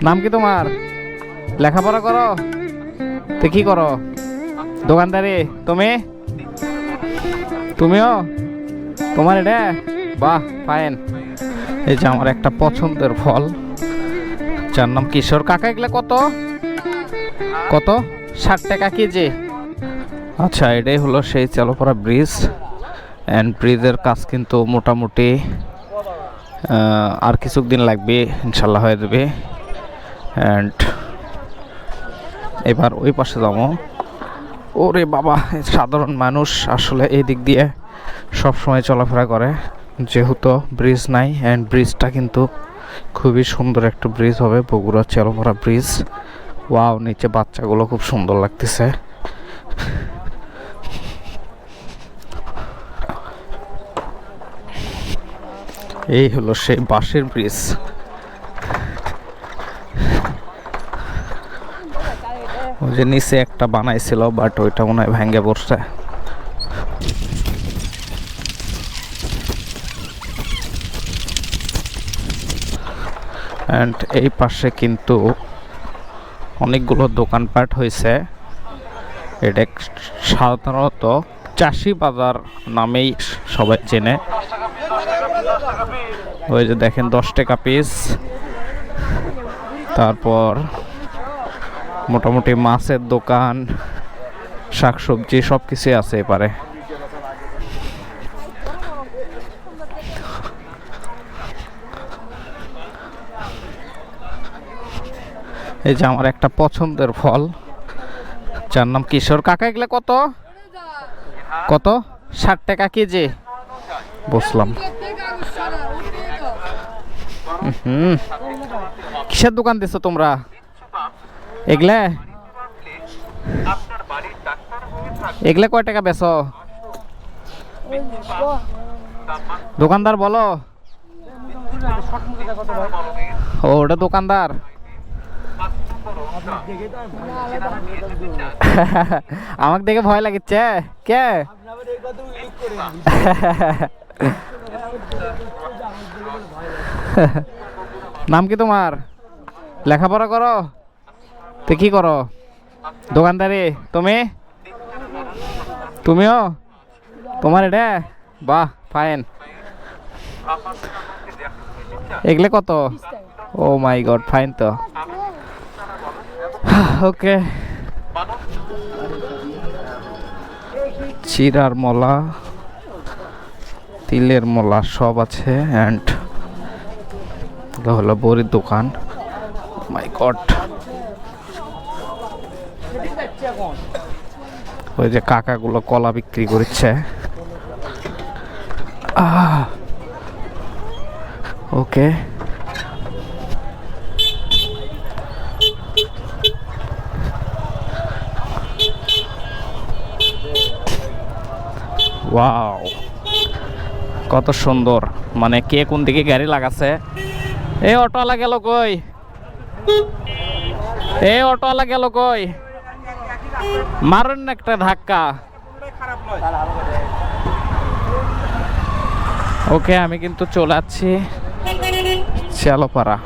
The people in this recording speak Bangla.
নাম কি তোমার? লেখাপড়া করো? তো কি করো? দোকানদারি? তুমিও? তোমার এটা? বাহ, ফাইন। এই যে আমার একটা পছন্দের ফল, যার নাম কিশোর। কাকা এগুলো কত কত? 60 টাকা কেজি। আচ্ছা, এটাই হলো সেই চালপাড়া ব্রিজ। অ্যান্ড ব্রিজের কাজ কিন্তু মোটামুটি আর কিছুদিন লাগবে, ইনশাল্লাহ হয়ে যাবে। অ্যান্ড এবার ওই পাশে যাবো। ওরে বাবা, সাধারণ মানুষ আসলে এই দিক দিয়ে সব সময় চলাফেরা করে, যেহেতু ব্রিজ নাই। অ্যান্ড ব্রিজটা কিন্তু খুবই সুন্দর একটা ব্রিজ হবে, বগুড়া চালপাড়া ব্রিজ। ওয়াও, নিচে বাচ্চাগুলো খুব সুন্দর লাগতেছে। এই হলো সেই বাঁশের ব্রিজ। ওই যে নিচে একটা বানাইছিল, বাট ওইটা মনে হয় ভেঙে পড়ছে। অ্যান্ড এই পাশে কিন্তু অনেকগুলো দোকানপাট হয়েছে। এটা সাধারণত চাষি বাজার নামেই সবাই চেনে। ওই যে দেখেন 10 টাকা পিস। তারপর মোটামুটি মাছের দোকান, শাকসবজি সব কিছুই আছে এপারে। এই যে আমার একটা পছন্দের ফল, যার নাম কিশোর। কাকা এগুলো কত? 60 টাকা কেজি। বুঝলাম। কিসের দোকান দিছো তোমরা এগুলা? এগুলা কয় টাকা বেচো? দোকানদার বলো। ও, ওটা দোকানদার। আমাকে দেখে ভয় লাগিচ্ছে কে? নাম কি তোমার? লেখাপড়া করো? তো কি করো? দোকানদারি? তুমিও? তোমার এটা? বাহ, ফাইন। এগুলো কত? ও মাই গড, ফাইন তো। ওকে। চিরার মলা, তিলের মলা সব আছে। অ্যান্ড হলো বড়ির দোকান। মাই গড, ওই যে কাকাগুলো কলা বিক্রি করছে। ওকে। ওয়াও, কত সুন্দর। মানে কে কোন দিকে গাড়ি লাগাচ্ছে। এই অটোওয়ালা গেল কই? এই অটোওয়ালা গেল কই? মারেন না একটা ধাক্কা। ওকে, আমি কিন্তু চলে যাচ্ছি চালপাড়া।